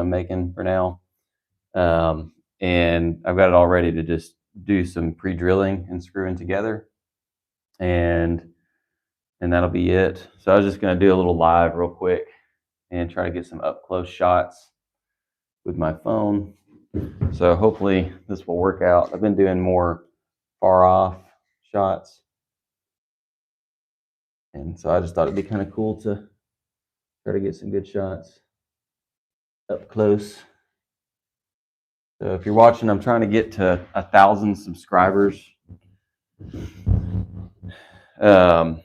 I'm making for now. And I've got it all ready to just do some pre-drilling and screwing together, and that'll be it. So I was just going to do a little live real quick and try to get some up close shots with my phone. So hopefully this will work out. I've been doing more far off shots, and so I just thought it'd be kind of cool to try to get some good shots up close. So if you're watching, I'm trying to get to 1,000 subscribers. So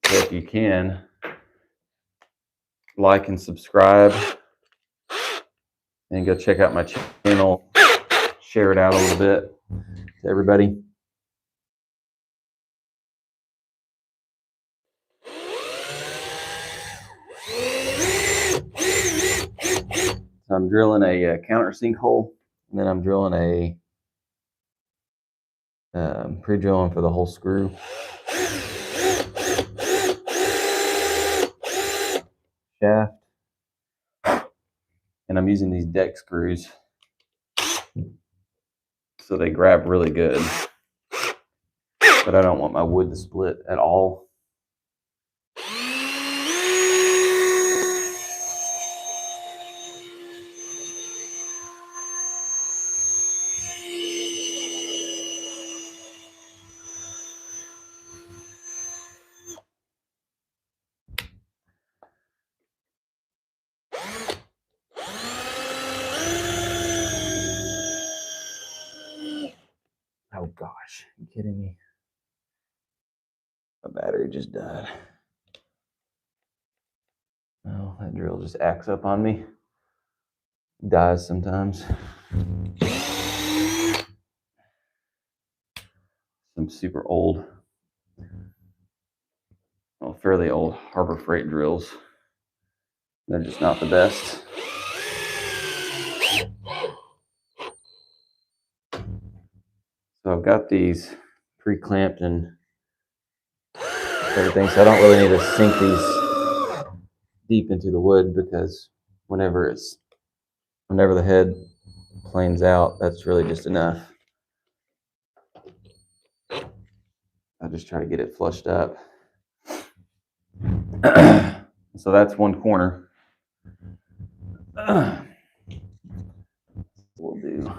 if you can, like and subscribe, and go check out my channel, share it out a little bit to everybody. So I'm drilling a countersink hole, and then I'm drilling a pre-drilling for the whole screw. Shaft. And I'm using these deck screws so they grab really good. But I don't want my wood to split at all. Oh gosh, are you kidding me? My battery just died. Oh, that drill just acts up on me. Dies sometimes. Some super old, well, fairly old Harbor Freight drills. They're just not the best. So I've got these pre-clamped and everything, so I don't really need to sink these deep into the wood, because whenever the head planes out, that's really just enough. I just try to get it flushed up. So that's one corner. We'll do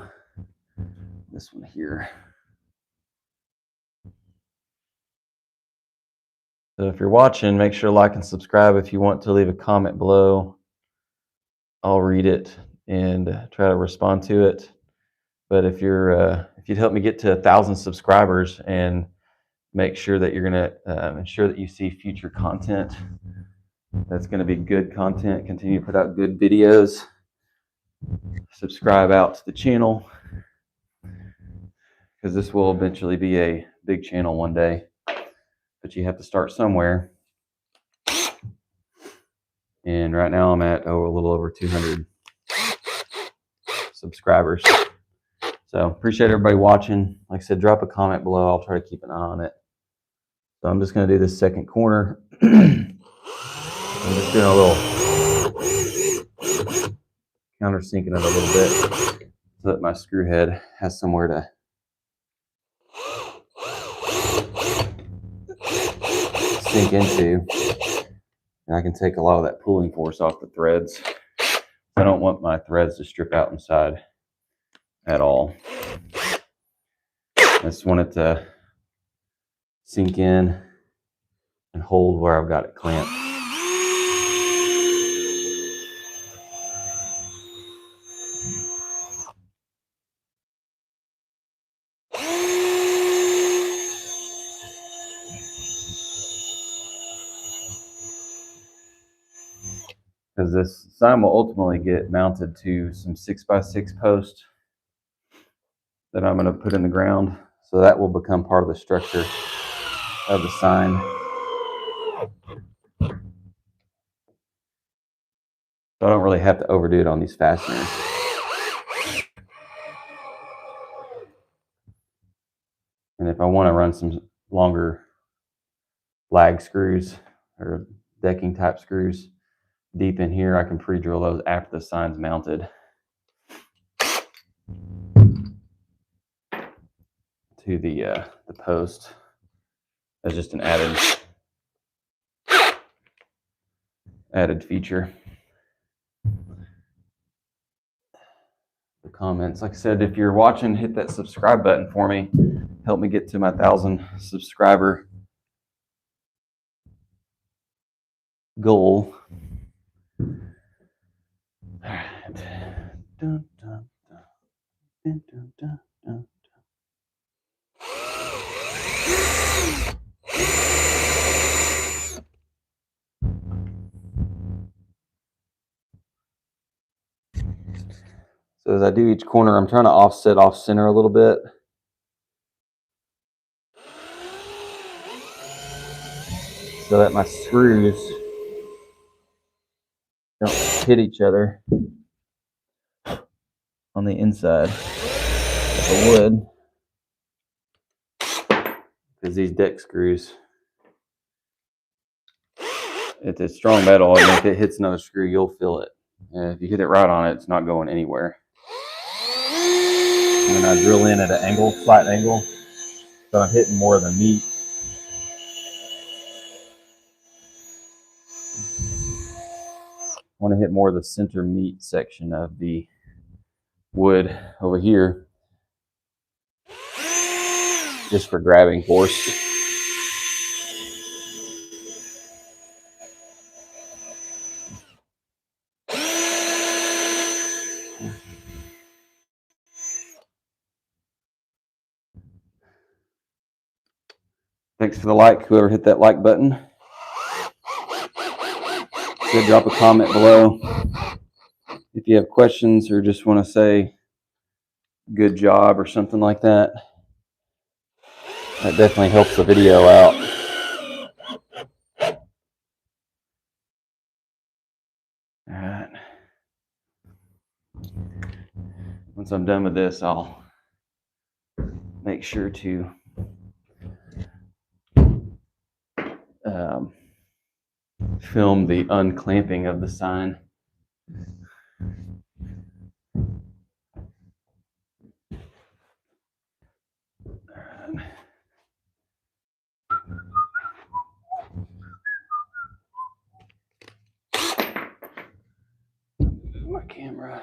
this one here. So if you're watching, make sure to like and subscribe. If you want to leave a comment below, I'll read it and try to respond to it. But if you'd help me get to 1,000 subscribers and make sure that you're going to ensure that you see future content that's going to be good content, continue to put out good videos, subscribe out to the channel, because this will eventually be a big channel one day, but you have to start somewhere. And right now I'm at a little over 200 subscribers. So appreciate everybody watching. Like I said, drop a comment below. I'll try to keep an eye on it. So I'm just going to do this second corner. I'm just doing a little countersinking it a little bit so that my screw head has somewhere to sink into, and I can take a lot of that pulling force off the threads. I don't want my threads to strip out inside at all. I just want it to sink in and hold where I've got it clamped. Because this sign will ultimately get mounted to some 6x6 posts that I'm going to put in the ground. So that will become part of the structure of the sign. So I don't really have to overdo it on these fasteners. And if I want to run some longer lag screws or decking type screws, deep in here, I can pre-drill those after the sign's mounted to the post. That's just an added feature. The comments, like I said, if you're watching, hit that subscribe button for me. Help me get to my 1,000 subscriber goal. All right. Dun, dun, dun. Dun, dun, dun, dun. So as I do each corner, I'm trying to offset off center a little bit. So that my screws don't hit each other on the inside of the wood. Because these deck screws, it's strong metal, and if it hits another screw, you'll feel it. And if you hit it right on it, it's not going anywhere. And then I drill in at an angle, slight angle, so I'm hitting more of the meat. I want to hit more of the center meat section of the wood over here, just for grabbing force. Thanks for the like, whoever hit that like button. Go drop a comment below if you have questions or just want to say good job or something like that. That definitely helps the video out. All right. Once I'm done with this, I'll make sure to film the unclamping of the sign. My camera.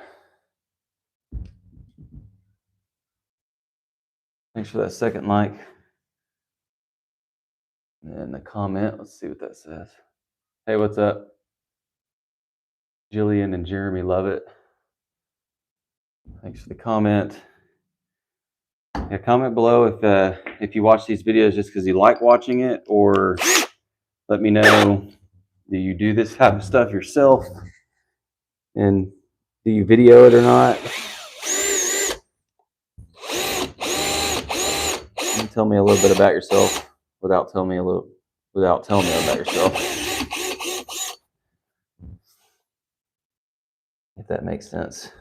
Thanks for that second like. And the comment, let's see what that says. Hey, what's up? Jillian and Jeremy love it. Thanks for the comment. Yeah, comment below if you watch these videos just because you like watching it, or let me know, do you do this type of stuff yourself? And do you video it or not? You can tell me a little bit about yourself without telling me about yourself. If that makes sense.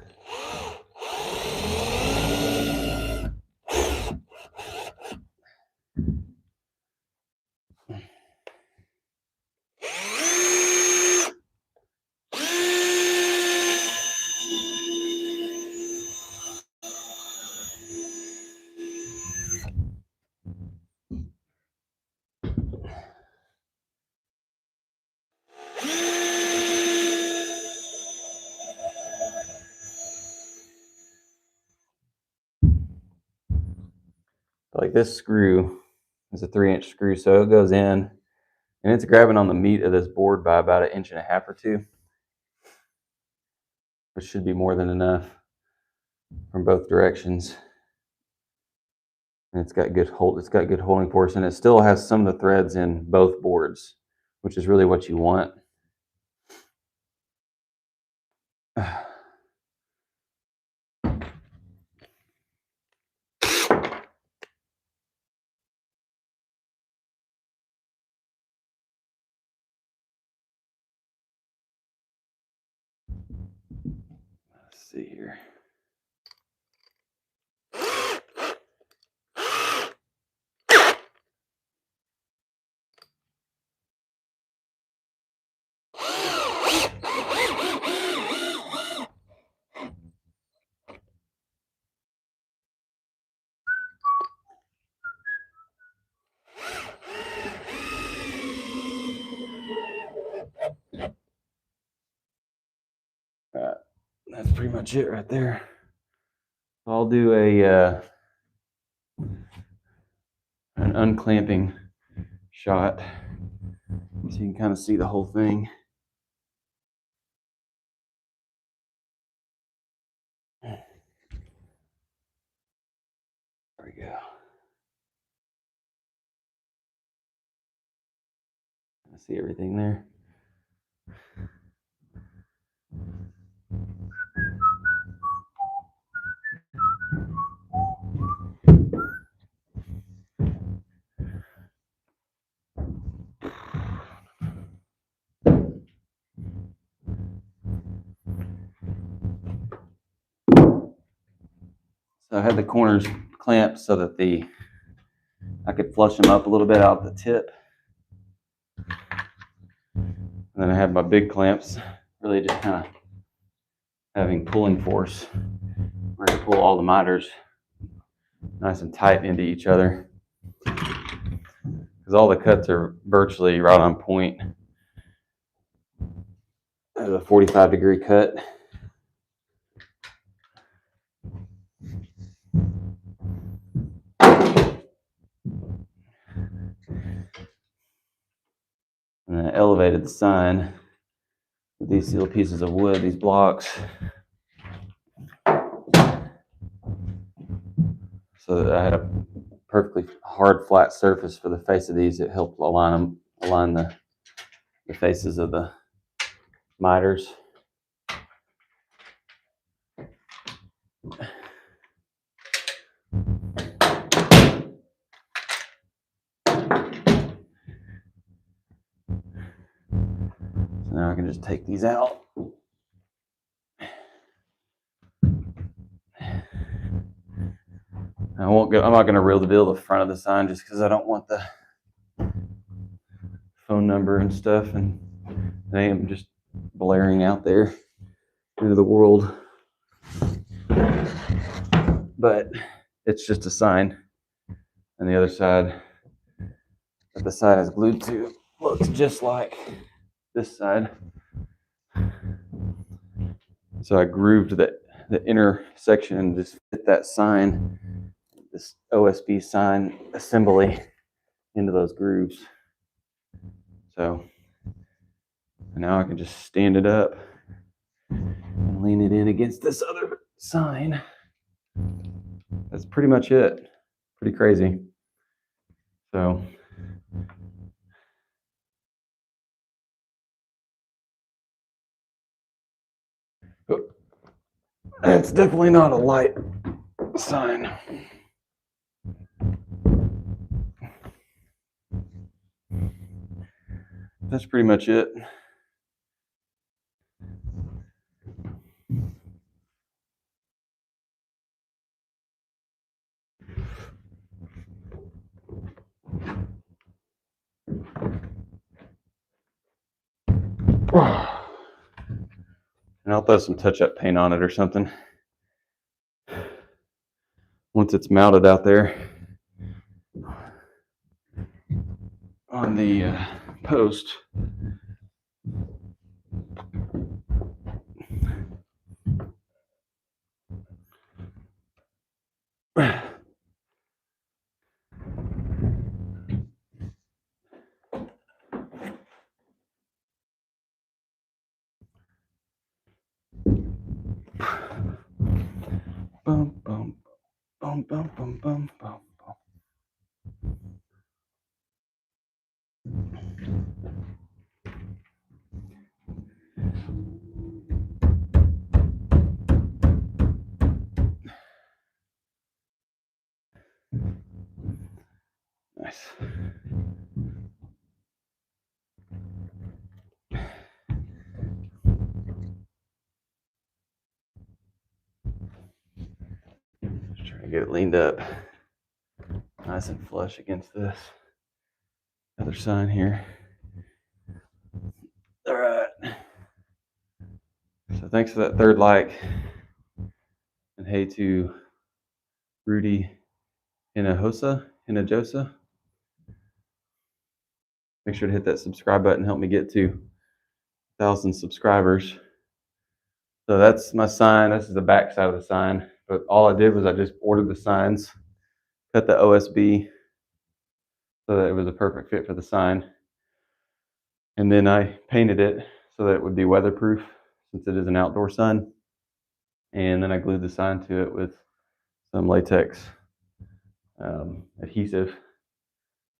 Like this screw is a 3-inch screw, so it goes in and it's grabbing on the meat of this board by about 1.5 inches or 2, which should be more than enough from both directions. And it's got good holding force, and it still has some of the threads in both boards, which is really what you want. Let's see here. That's pretty much it right there. I'll do an unclamping shot so you can kind of see the whole thing. There we go. I see everything there. So I had the corners clamped so that I could flush them up a little bit out the tip. And then I have my big clamps, really just kind of having pulling force where I pull all the miters nice and tight into each other. Because all the cuts are virtually right on point. I have a 45-degree cut. And then I elevated the sign with these little pieces of wood, these blocks, so that I had a perfectly hard, flat surface for the face of these. It helped align the faces of the miters. So now I can just take these out. I'm not going to reveal the front of the sign just because I don't want the phone number and stuff and name just blaring out there into the world. But it's just a sign, and the other side that the sign is glued to looks just like this side. So I grooved the inner section and just fit that sign, this OSB sign assembly, into those grooves. So now I can just stand it up and lean it in against this other sign. That's pretty much it. Pretty crazy. So it's definitely not a light sign. That's pretty much it. And I'll throw some touch-up paint on it or something once it's mounted out there on the post. Bum, bum, bum, bum, bum, bum, bum. Nice. Just trying to get it leaned up nice and flush against this other sign here. All right. So thanks for that third like. And hey to Rudy Hinojosa. Make sure to hit that subscribe button. Help me get to 1,000 subscribers. So that's my sign. This is the back side of the sign. But all I did was I just ordered the signs, cut the OSB so that it was a perfect fit for the sign. And then I painted it so that it would be weatherproof since it is an outdoor sign. And then I glued the sign to it with some latex adhesive.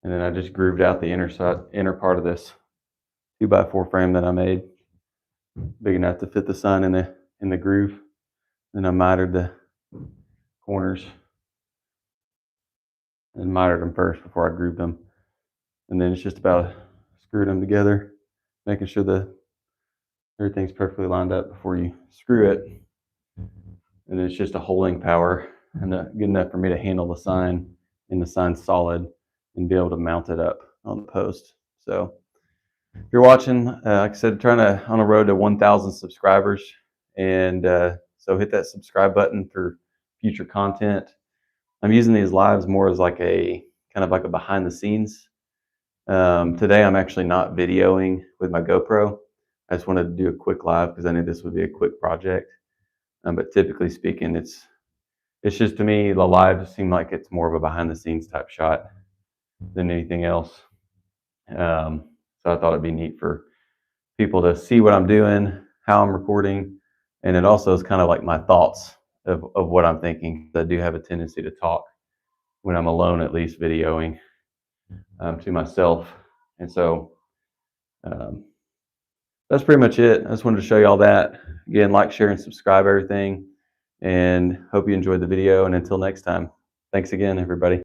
And then I just grooved out the inner part of this 2x4 frame that I made, big enough to fit the sign in the groove. Then I mitered the corners and mitered them first before I grooved them. And then it's just about screwing them together, making sure that everything's perfectly lined up before you screw it. And it's just a holding power and good enough for me to handle the sign, and the sign's solid, and be able to mount it up on the post. So if you're watching, like I said, on a road to 1,000 subscribers, and so hit that subscribe button for future content. I'm using these lives more as like a kind of like a behind the scenes. Today I'm actually not videoing with my GoPro. I just wanted to do a quick live because I knew this would be a quick project. But typically speaking, it's just, to me, the live seem like it's more of a behind the scenes type shot than anything else. So I thought it'd be neat for people to see what I'm doing, how I'm recording, and it also is kind of like my thoughts of what I'm thinking. I do have a tendency to talk when I'm alone, at least videoing to myself. And so that's pretty much it. I just wanted to show you all that. Again, like, share, and subscribe everything. And hope you enjoyed the video. And until next time, thanks again, everybody.